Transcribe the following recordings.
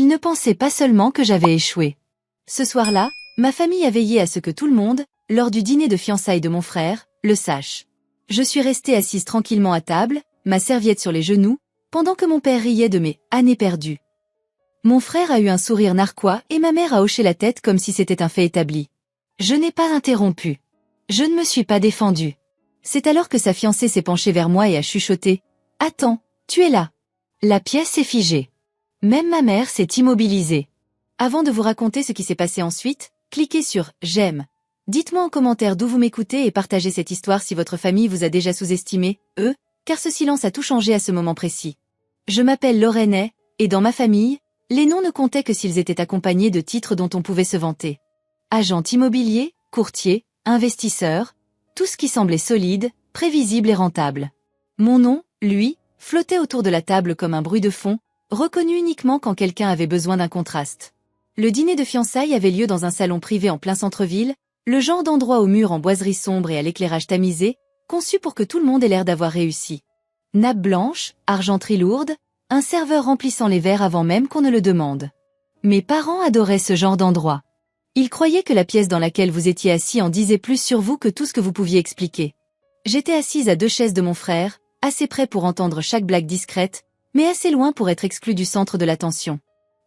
Il ne pensait pas seulement que j'avais échoué. Ce soir-là, ma famille a veillé à ce que tout le monde, lors du dîner de fiançailles de mon frère, le sache. Je suis restée assise tranquillement à table, ma serviette sur les genoux, pendant que mon père riait de mes années perdues. Mon frère a eu un sourire narquois et ma mère a hoché la tête comme si c'était un fait établi. Je n'ai pas interrompu. Je ne me suis pas défendue. C'est alors que sa fiancée s'est penchée vers moi et a chuchoté. « Attends, tu es là. » La pièce est figée. Même ma mère s'est immobilisée. Avant de vous raconter ce qui s'est passé ensuite, cliquez sur « J'aime ». Dites-moi en commentaire d'où vous m'écoutez et partagez cette histoire si votre famille vous a déjà sous-estimé, car ce silence a tout changé à ce moment précis. Je m'appelle Lorraine et dans ma famille, les noms ne comptaient que s'ils étaient accompagnés de titres dont on pouvait se vanter. Agent immobilier, courtier, investisseur, tout ce qui semblait solide, prévisible et rentable. Mon nom, lui, flottait autour de la table comme un bruit de fond, reconnu uniquement quand quelqu'un avait besoin d'un contraste. Le dîner de fiançailles avait lieu dans un salon privé en plein centre-ville, le genre d'endroit aux murs en boiserie sombre et à l'éclairage tamisé, conçu pour que tout le monde ait l'air d'avoir réussi. Nappe blanche, argenterie lourde, un serveur remplissant les verres avant même qu'on ne le demande. Mes parents adoraient ce genre d'endroit. Ils croyaient que la pièce dans laquelle vous étiez assis en disait plus sur vous que tout ce que vous pouviez expliquer. J'étais assise à 2 chaises de mon frère, assez près pour entendre chaque blague discrète, mais assez loin pour être exclu du centre de l'attention.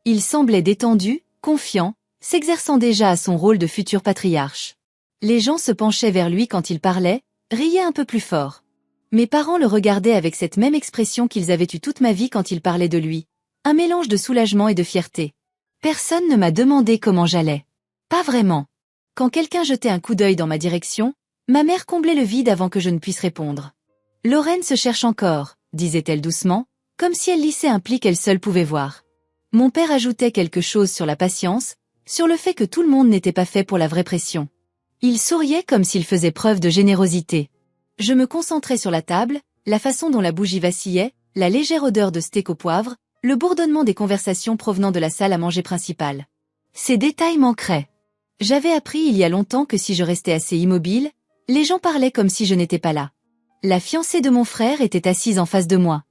Il semblait détendu, confiant, s'exerçant déjà à son rôle de futur patriarche. Les gens se penchaient vers lui quand il parlait, riaient un peu plus fort. Mes parents le regardaient avec cette même expression qu'ils avaient eue toute ma vie quand il parlait de lui. Un mélange de soulagement et de fierté. Personne ne m'a demandé comment j'allais. Pas vraiment. Quand quelqu'un jetait un coup d'œil dans ma direction, ma mère comblait le vide avant que je ne puisse répondre. « Lorraine se cherche encore », disait-elle doucement, comme si elle lissait un pli qu'elle seule pouvait voir. Mon père ajoutait quelque chose sur la patience, sur le fait que tout le monde n'était pas fait pour la vraie pression. Il souriait comme s'il faisait preuve de générosité. Je me concentrais sur la table, la façon dont la bougie vacillait, la légère odeur de steak au poivre, le bourdonnement des conversations provenant de la salle à manger principale. Ces détails manqueraient. J'avais appris il y a longtemps que si je restais assez immobile, les gens parlaient comme si je n'étais pas là. La fiancée de mon frère était assise en face de moi.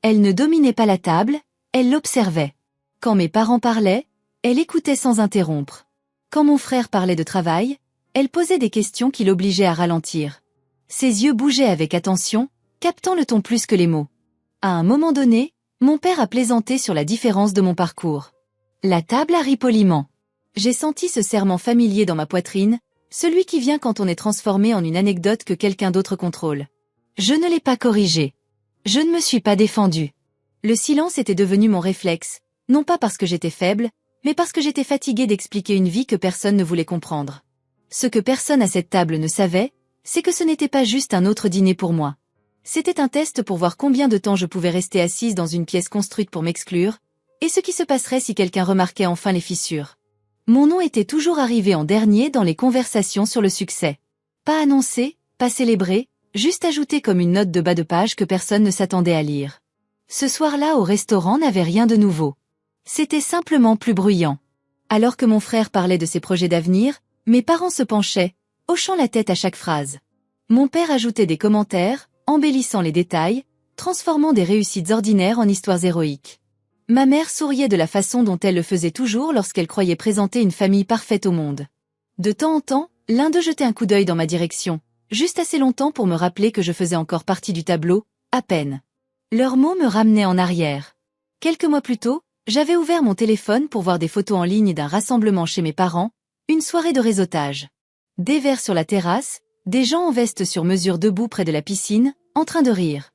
Elle ne dominait pas la table, elle l'observait. Quand mes parents parlaient, elle écoutait sans interrompre. Quand mon frère parlait de travail, elle posait des questions qui l'obligeaient à ralentir. Ses yeux bougeaient avec attention, captant le ton plus que les mots. À un moment donné, mon père a plaisanté sur la différence de mon parcours. La table a ri poliment. J'ai senti ce serrement familier dans ma poitrine, celui qui vient quand on est transformé en une anecdote que quelqu'un d'autre contrôle. Je ne l'ai pas corrigé. Je ne me suis pas défendue. Le silence était devenu mon réflexe, non pas parce que j'étais faible, mais parce que j'étais fatiguée d'expliquer une vie que personne ne voulait comprendre. Ce que personne à cette table ne savait, c'est que ce n'était pas juste un autre dîner pour moi. C'était un test pour voir combien de temps je pouvais rester assise dans une pièce construite pour m'exclure, et ce qui se passerait si quelqu'un remarquait enfin les fissures. Mon nom était toujours arrivé en dernier dans les conversations sur le succès. Pas annoncé, pas célébré, juste ajouté comme une note de bas de page que personne ne s'attendait à lire. Ce soir-là au restaurant n'avait rien de nouveau. C'était simplement plus bruyant. Alors que mon frère parlait de ses projets d'avenir, mes parents se penchaient, hochant la tête à chaque phrase. Mon père ajoutait des commentaires, embellissant les détails, transformant des réussites ordinaires en histoires héroïques. Ma mère souriait de la façon dont elle le faisait toujours lorsqu'elle croyait présenter une famille parfaite au monde. De temps en temps, l'un d'eux jetait un coup d'œil dans ma direction, juste assez longtemps pour me rappeler que je faisais encore partie du tableau, à peine. Leurs mots me ramenaient en arrière. Quelques mois plus tôt, j'avais ouvert mon téléphone pour voir des photos en ligne d'un rassemblement chez mes parents, une soirée de réseautage. Des verres sur la terrasse, des gens en veste sur mesure debout près de la piscine, en train de rire.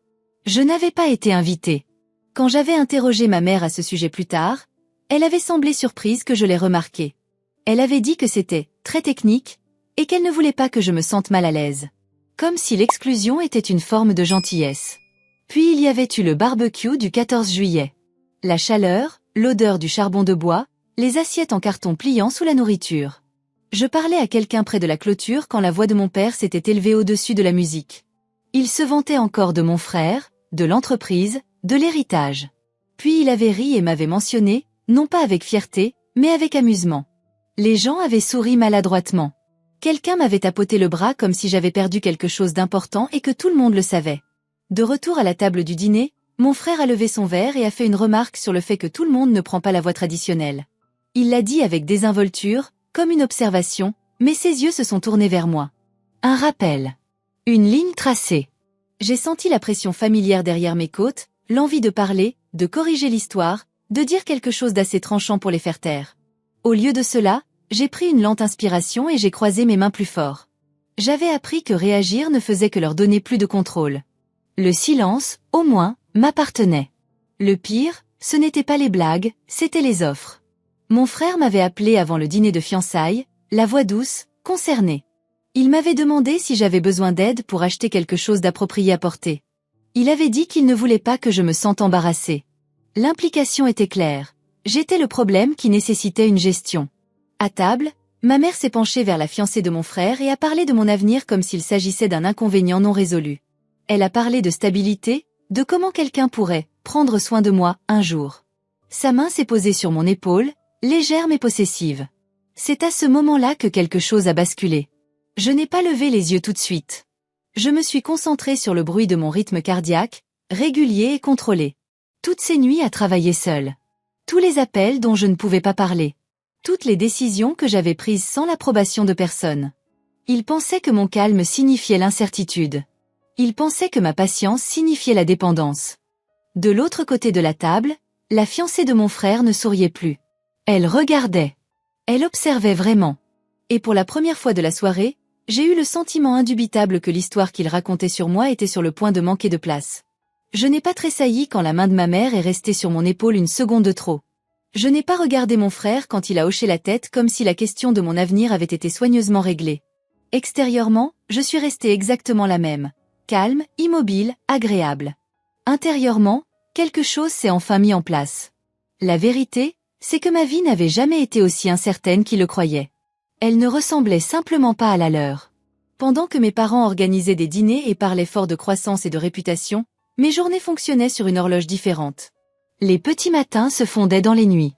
Je n'avais pas été invitée. Quand j'avais interrogé ma mère à ce sujet plus tard, elle avait semblé surprise que je l'ai remarqué. Elle avait dit que c'était très technique et qu'elle ne voulait pas que je me sente mal à l'aise. Comme si l'exclusion était une forme de gentillesse. Puis il y avait eu le barbecue du 14 juillet. La chaleur, l'odeur du charbon de bois, les assiettes en carton pliant sous la nourriture. Je parlais à quelqu'un près de la clôture quand la voix de mon père s'était élevée au-dessus de la musique. Il se vantait encore de mon frère, de l'entreprise, de l'héritage. Puis il avait ri et m'avait mentionné, non pas avec fierté, mais avec amusement. Les gens avaient souri maladroitement. Quelqu'un m'avait tapoté le bras comme si j'avais perdu quelque chose d'important et que tout le monde le savait. De retour à la table du dîner, Mon frère a levé son verre et a fait une remarque sur le fait que tout le monde ne prend pas la voie traditionnelle. Il l'a dit avec désinvolture, comme une observation, mais ses yeux se sont tournés vers moi. Un rappel. Une ligne tracée. J'ai senti la pression familière derrière mes côtes, l'envie de parler, de corriger l'histoire, de dire quelque chose d'assez tranchant pour les faire taire. Au lieu de cela, j'ai pris une lente inspiration et j'ai croisé mes mains plus fort. J'avais appris que réagir ne faisait que leur donner plus de contrôle. Le silence, au moins, m'appartenait. Le pire, ce n'étaient pas les blagues, c'étaient les offres. Mon frère m'avait appelé avant le dîner de fiançailles, la voix douce, concernée. Il m'avait demandé si j'avais besoin d'aide pour acheter quelque chose d'approprié à porter. Il avait dit qu'il ne voulait pas que je me sente embarrassée. L'implication était claire. J'étais le problème qui nécessitait une gestion. À table, ma mère s'est penchée vers la fiancée de mon frère et a parlé de mon avenir comme s'il s'agissait d'un inconvénient non résolu. Elle a parlé de stabilité, de comment quelqu'un pourrait prendre soin de moi un jour. Sa main s'est posée sur mon épaule, légère mais possessive. C'est à ce moment-là que quelque chose a basculé. Je n'ai pas levé les yeux tout de suite. Je me suis concentrée sur le bruit de mon rythme cardiaque, régulier et contrôlé. Toutes ces nuits à travailler seule. Tous les appels dont je ne pouvais pas parler. Toutes les décisions que j'avais prises sans l'approbation de personne. Il pensait que mon calme signifiait l'incertitude. Il pensait que ma patience signifiait la dépendance. De l'autre côté de la table, la fiancée de mon frère ne souriait plus. Elle regardait. Elle observait vraiment. Et pour la première fois de la soirée, j'ai eu le sentiment indubitable que l'histoire qu'il racontait sur moi était sur le point de manquer de place. Je n'ai pas tressailli quand la main de ma mère est restée sur mon épaule une seconde de trop. Je n'ai pas regardé mon frère quand il a hoché la tête comme si la question de mon avenir avait été soigneusement réglée. Extérieurement, je suis restée exactement la même. Calme, immobile, agréable. Intérieurement, quelque chose s'est enfin mis en place. La vérité, c'est que ma vie n'avait jamais été aussi incertaine qu'il le croyait. Elle ne ressemblait simplement pas à la leur. Pendant que mes parents organisaient des dîners et parlaient fort de croissance et de réputation, mes journées fonctionnaient sur une horloge différente. Les petits matins se fondaient dans les nuits.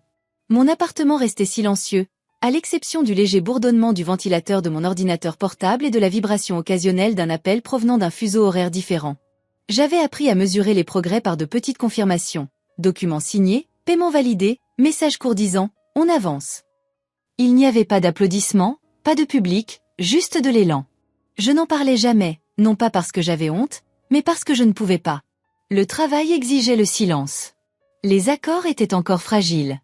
Mon appartement restait silencieux, à l'exception du léger bourdonnement du ventilateur de mon ordinateur portable et de la vibration occasionnelle d'un appel provenant d'un fuseau horaire différent. J'avais appris à mesurer les progrès par de petites confirmations. Documents signés, paiement validé, message court disant « On avance ». Il n'y avait pas d'applaudissements, pas de public, juste de l'élan. Je n'en parlais jamais, non pas parce que j'avais honte, mais parce que je ne pouvais pas. Le travail exigeait le silence. Les accords étaient encore fragiles.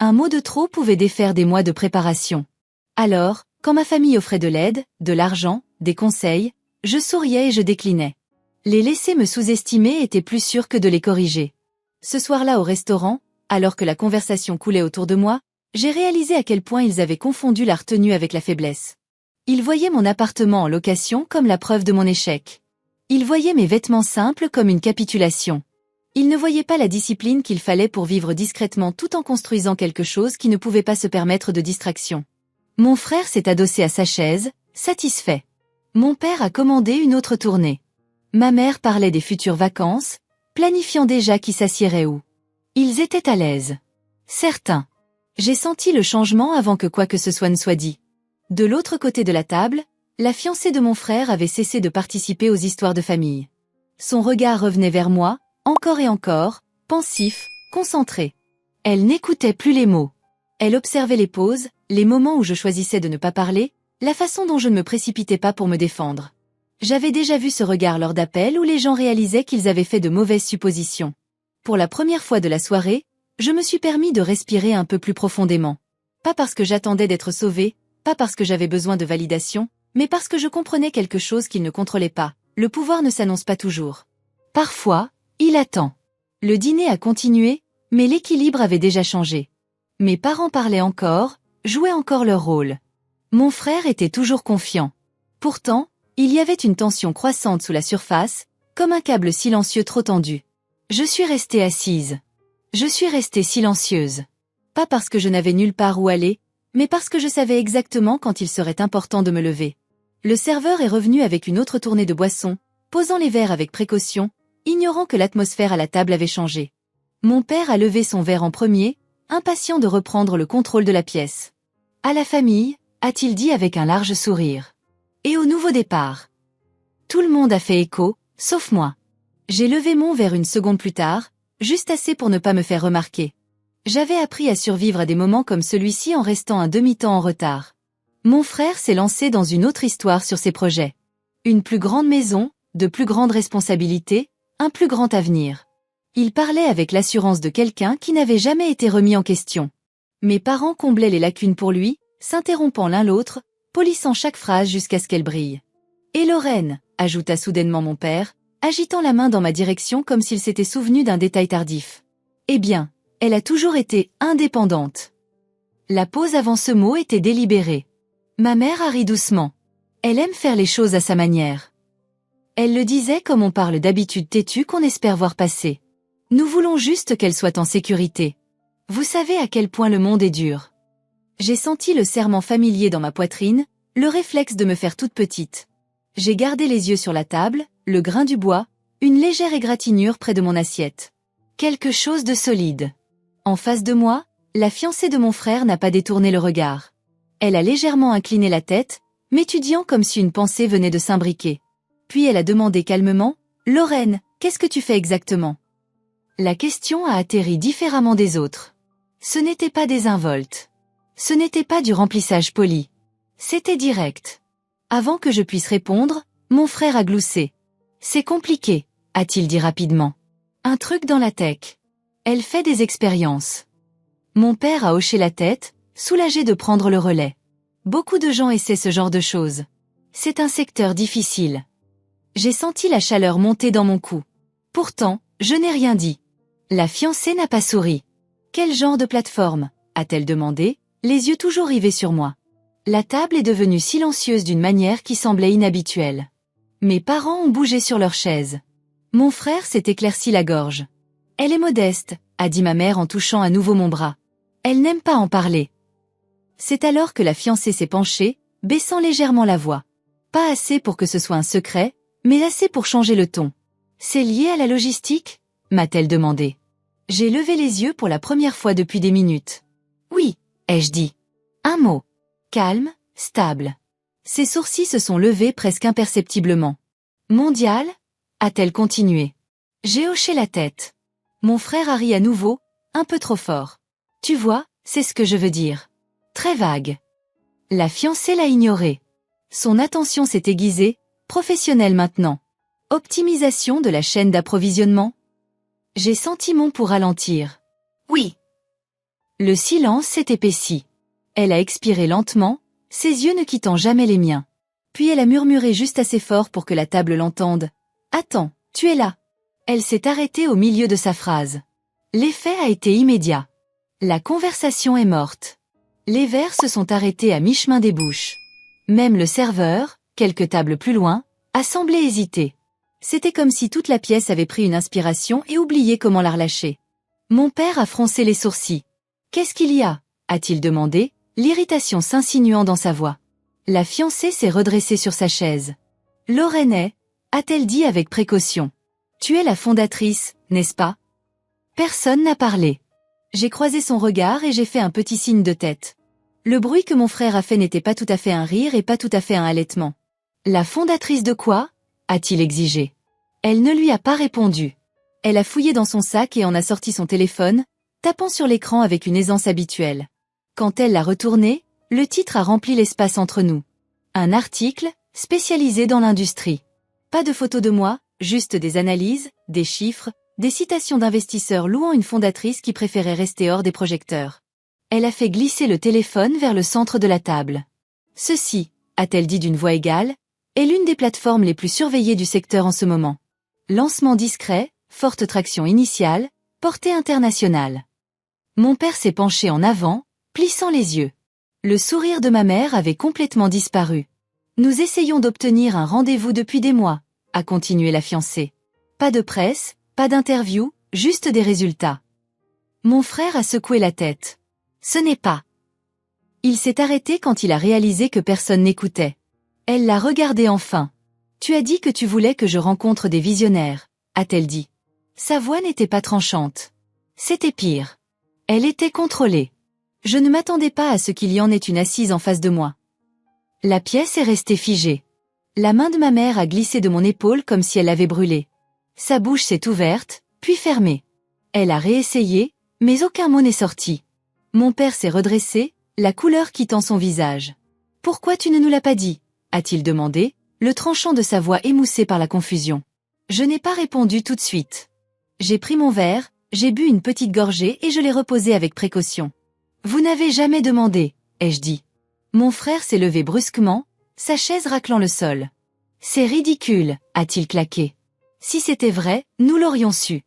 Un mot de trop pouvait défaire des mois de préparation. Alors, quand ma famille offrait de l'aide, de l'argent, des conseils, je souriais et je déclinais. Les laisser me sous-estimer était plus sûr que de les corriger. Ce soir-là au restaurant, alors que la conversation coulait autour de moi, j'ai réalisé à quel point ils avaient confondu la retenue avec la faiblesse. Ils voyaient mon appartement en location comme la preuve de mon échec. Ils voyaient mes vêtements simples comme une capitulation. Ils ne voyaient pas la discipline qu'il fallait pour vivre discrètement tout en construisant quelque chose qui ne pouvait pas se permettre de distraction. Mon frère s'est adossé à sa chaise, satisfait. Mon père a commandé une autre tournée. Ma mère parlait des futures vacances, planifiant déjà qui s'assiérait où. Ils étaient à l'aise. Certains. J'ai senti le changement avant que quoi que ce soit ne soit dit. De l'autre côté de la table, la fiancée de mon frère avait cessé de participer aux histoires de famille. Son regard revenait vers moi, encore et encore, pensif, concentré. Elle n'écoutait plus les mots. Elle observait les pauses, les moments où je choisissais de ne pas parler, la façon dont je ne me précipitais pas pour me défendre. J'avais déjà vu ce regard lors d'appels où les gens réalisaient qu'ils avaient fait de mauvaises suppositions. Pour la première fois de la soirée, je me suis permis de respirer un peu plus profondément. Pas parce que j'attendais d'être sauvée, pas parce que j'avais besoin de validation, mais parce que je comprenais quelque chose qu'ils ne contrôlaient pas. Le pouvoir ne s'annonce pas toujours. Parfois, il attend. Le dîner a continué, mais l'équilibre avait déjà changé. Mes parents parlaient encore, jouaient encore leur rôle. Mon frère était toujours confiant. Pourtant, il y avait une tension croissante sous la surface, comme un câble silencieux trop tendu. Je suis restée assise. Je suis restée silencieuse. Pas parce que je n'avais nulle part où aller, mais parce que je savais exactement quand il serait important de me lever. Le serveur est revenu avec une autre tournée de boissons, posant les verres avec précaution, ignorant que l'atmosphère à la table avait changé. Mon père a levé son verre en premier, impatient de reprendre le contrôle de la pièce. À la famille, a-t-il dit avec un large sourire. Et au nouveau départ. Tout le monde a fait écho, sauf moi. J'ai levé mon verre une seconde plus tard, juste assez pour ne pas me faire remarquer. J'avais appris à survivre à des moments comme celui-ci en restant un demi-temps en retard. Mon frère s'est lancé dans une autre histoire sur ses projets. Une plus grande maison, de plus grandes responsabilités, un plus grand avenir. Il parlait avec l'assurance de quelqu'un qui n'avait jamais été remis en question. Mes parents comblaient les lacunes pour lui, s'interrompant l'un l'autre, polissant chaque phrase jusqu'à ce qu'elle brille. « Et Lorraine » ajouta soudainement mon père, agitant la main dans ma direction comme s'il s'était souvenu d'un détail tardif. « Eh bien, elle a toujours été indépendante. » La pause avant ce mot était délibérée. Ma mère a ri doucement. Elle aime faire les choses à sa manière. Elle le disait comme on parle d'habitudes têtues qu'on espère voir passer. Nous voulons juste qu'elle soit en sécurité. Vous savez à quel point le monde est dur. J'ai senti le serrement familier dans ma poitrine, le réflexe de me faire toute petite. J'ai gardé les yeux sur la table, le grain du bois, une légère égratignure près de mon assiette. Quelque chose de solide. En face de moi, la fiancée de mon frère n'a pas détourné le regard. Elle a légèrement incliné la tête, m'étudiant comme si une pensée venait de s'imbriquer. Puis elle a demandé calmement, « Lorraine, qu'est-ce que tu fais exactement ?» La question a atterri différemment des autres. Ce n'était pas désinvolte. Ce n'était pas du remplissage poli. C'était direct. Avant que je puisse répondre, mon frère a gloussé. « C'est compliqué », a-t-il dit rapidement. « Un truc dans la tech. Elle fait des expériences. » Mon père a hoché la tête, soulagé de prendre le relais. Beaucoup de gens essaient ce genre de choses. C'est un secteur difficile. J'ai senti la chaleur monter dans mon cou. Pourtant, je n'ai rien dit. La fiancée n'a pas souri. « Quel genre de plateforme ?» a-t-elle demandé, les yeux toujours rivés sur moi. La table est devenue silencieuse d'une manière qui semblait inhabituelle. Mes parents ont bougé sur leur chaise. Mon frère s'est éclairci la gorge. « Elle est modeste », a dit ma mère en touchant à nouveau mon bras. « Elle n'aime pas en parler. » C'est alors que la fiancée s'est penchée, baissant légèrement la voix. Pas assez pour que ce soit un secret, mais assez pour changer le ton. « C'est lié à la logistique ?» m'a-t-elle demandé. J'ai levé les yeux pour la première fois depuis des minutes. « Oui », ai-je dit. Un mot. Calme, stable. Ses sourcils se sont levés presque imperceptiblement. « Mondial ?» a-t-elle continué. J'ai hoché la tête. Mon frère a ri à nouveau, un peu trop fort. « Tu vois, c'est ce que je veux dire. » Très vague. La fiancée l'a ignoré. Son attention s'est aiguisée, professionnelle maintenant. Optimisation de la chaîne d'approvisionnement. J'ai senti mon pouls ralentir. Oui. Le silence s'est épaissi. Elle a expiré lentement, ses yeux ne quittant jamais les miens. Puis elle a murmuré juste assez fort pour que la table l'entende. « Attends, tu es là !» Elle s'est arrêtée au milieu de sa phrase. L'effet a été immédiat. La conversation est morte. Les verres se sont arrêtés à mi-chemin des bouches. Même le serveur, quelques tables plus loin, a semblé hésiter. C'était comme si toute la pièce avait pris une inspiration et oublié comment la relâcher. Mon père a froncé les sourcils. « Qu'est-ce qu'il y a ?» a-t-il demandé, l'irritation s'insinuant dans sa voix. La fiancée s'est redressée sur sa chaise. « Lorraine est, a-t-elle dit avec précaution. « Tu es la fondatrice, n'est-ce pas ?» Personne n'a parlé. J'ai croisé son regard et j'ai fait un petit signe de tête. Le bruit que mon frère a fait n'était pas tout à fait un rire et pas tout à fait un halètement. « La fondatrice de quoi ?» a-t-il exigé. Elle ne lui a pas répondu. Elle a fouillé dans son sac et en a sorti son téléphone, tapant sur l'écran avec une aisance habituelle. Quand elle l'a retourné, le titre a rempli l'espace entre nous. Un article, spécialisé dans l'industrie. Pas de photos de moi, juste des analyses, des chiffres, des citations d'investisseurs louant une fondatrice qui préférait rester hors des projecteurs. Elle a fait glisser le téléphone vers le centre de la table. Ceci, a-t-elle dit d'une voix égale, est l'une des plateformes les plus surveillées du secteur en ce moment. Lancement discret, forte traction initiale, portée internationale. Mon père s'est penché en avant, plissant les yeux. Le sourire de ma mère avait complètement disparu. Nous essayons d'obtenir un rendez-vous depuis des mois, a continué la fiancée. Pas de presse, pas d'interview, juste des résultats. Mon frère a secoué la tête. Ce n'est pas. Il s'est arrêté quand il a réalisé que personne n'écoutait. Elle l'a regardé enfin. « Tu as dit que tu voulais que je rencontre des visionnaires », a-t-elle dit. Sa voix n'était pas tranchante. C'était pire. Elle était contrôlée. Je ne m'attendais pas à ce qu'il y en ait une assise en face de moi. La pièce est restée figée. La main de ma mère a glissé de mon épaule comme si elle l'avait brûlée. Sa bouche s'est ouverte, puis fermée. Elle a réessayé, mais aucun mot n'est sorti. Mon père s'est redressé, la couleur quittant son visage. « Pourquoi tu ne nous l'as pas dit ?» a-t-il demandé, le tranchant de sa voix émoussée par la confusion. Je n'ai pas répondu tout de suite. J'ai pris mon verre, j'ai bu une petite gorgée et je l'ai reposé avec précaution. « Vous n'avez jamais demandé, » ai-je dit. Mon frère s'est levé brusquement, sa chaise raclant le sol. « C'est ridicule, » a-t-il claqué. « Si c'était vrai, nous l'aurions su. »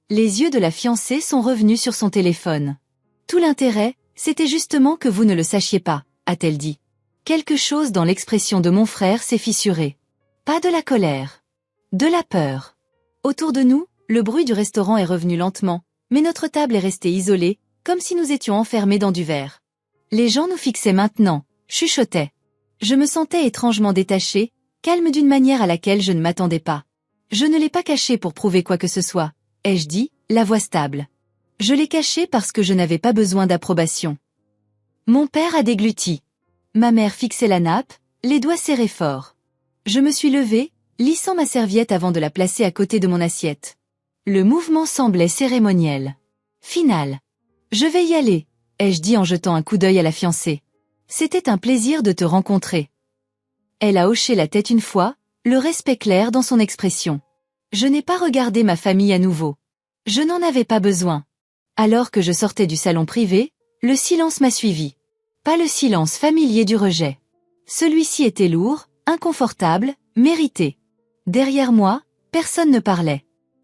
Les yeux de la fiancée sont revenus sur son téléphone. « Tout l'intérêt, c'était justement que vous ne le sachiez pas, » a-t-elle dit. Quelque chose dans l'expression de mon frère s'est fissuré. Pas de la colère. De la peur. Autour de nous, le bruit du restaurant est revenu lentement, mais notre table est restée isolée, comme si nous étions enfermés dans du verre. Les gens nous fixaient maintenant, chuchotaient. Je me sentais étrangement détaché, calme d'une manière à laquelle je ne m'attendais pas. Je ne l'ai pas caché pour prouver quoi que ce soit, ai-je dit, la voix stable. Je l'ai caché parce que je n'avais pas besoin d'approbation. Mon père a dégluti. Ma mère fixait la nappe, les doigts serrés fort. Je me suis levé, lissant ma serviette avant de la placer à côté de mon assiette. Le mouvement semblait cérémoniel. Final. Je vais y aller, ai-je dit en jetant un coup d'œil à la fiancée. C'était un plaisir de te rencontrer. Elle a hoché la tête une fois, le respect clair dans son expression. Je n'ai pas regardé ma famille à nouveau. Je n'en avais pas besoin. Alors que je sortais du salon privé, le silence m'a suivi. Pas le silence familier du rejet. Celui-ci était lourd, inconfortable, mérité. Derrière moi, personne ne parlait.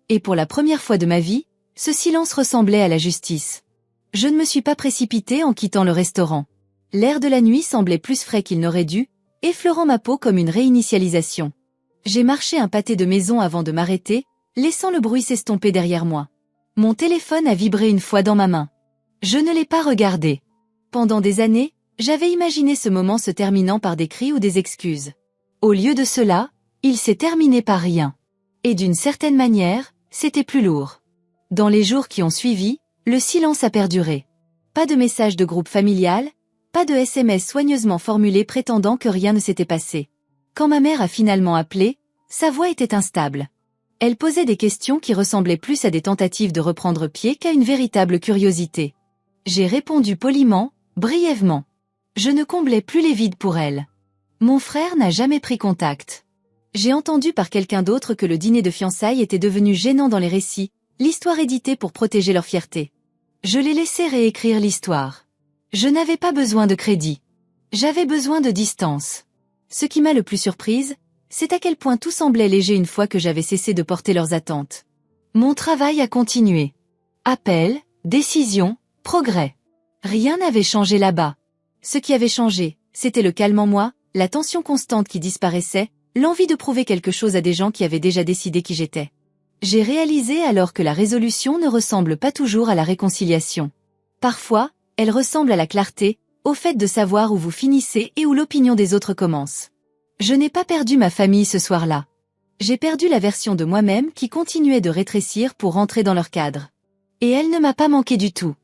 Et pour la première fois de ma vie, ce silence ressemblait à la justice. Je ne me suis pas précipité en quittant le restaurant. L'air de la nuit semblait plus frais qu'il n'aurait dû, effleurant ma peau comme une réinitialisation. J'ai marché un pâté de maison avant de m'arrêter, laissant le bruit s'estomper derrière moi. Mon téléphone a vibré une fois dans ma main. Je ne l'ai pas regardé. Pendant des années, j'avais imaginé ce moment se terminant par des cris ou des excuses. Au lieu de cela, il s'est terminé par rien. Et d'une certaine manière, c'était plus lourd. Dans les jours qui ont suivi, le silence a perduré. Pas de message de groupe familial, pas de SMS soigneusement formulé prétendant que rien ne s'était passé. Quand ma mère a finalement appelé, sa voix était instable. Elle posait des questions qui ressemblaient plus à des tentatives de reprendre pied qu'à une véritable curiosité. J'ai répondu poliment, brièvement. Je ne comblais plus les vides pour elle. Mon frère n'a jamais pris contact. J'ai entendu par quelqu'un d'autre que le dîner de fiançailles était devenu gênant dans les récits, l'histoire éditée pour protéger leur fierté. Je l'ai laissé réécrire l'histoire. Je n'avais pas besoin de crédit. J'avais besoin de distance. Ce qui m'a le plus surprise, c'est à quel point tout semblait léger une fois que j'avais cessé de porter leurs attentes. Mon travail a continué. Appels, décisions, progrès. Rien n'avait changé là-bas. Ce qui avait changé, c'était le calme en moi, la tension constante qui disparaissait, l'envie de prouver quelque chose à des gens qui avaient déjà décidé qui j'étais. J'ai réalisé alors que la résolution ne ressemble pas toujours à la réconciliation. Parfois, elle ressemble à la clarté, au fait de savoir où vous finissez et où l'opinion des autres commence. Je n'ai pas perdu ma famille ce soir-là. J'ai perdu la version de moi-même qui continuait de rétrécir pour rentrer dans leur cadre. Et elle ne m'a pas manqué du tout.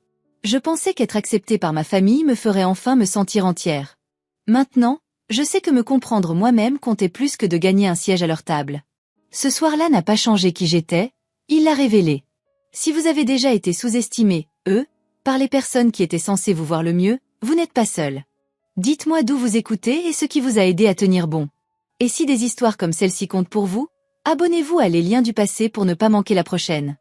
Je pensais qu'être acceptée par ma famille me ferait enfin me sentir entière. Maintenant, je sais que me comprendre moi-même comptait plus que de gagner un siège à leur table. Ce soir-là n'a pas changé qui j'étais, il l'a révélé. Si vous avez déjà été sous-estimé, par les personnes qui étaient censées vous voir le mieux, vous n'êtes pas seul. Dites-moi d'où vous écoutez et ce qui vous a aidé à tenir bon. Et si des histoires comme celle-ci comptent pour vous, abonnez-vous à Les Liens du passé pour ne pas manquer la prochaine.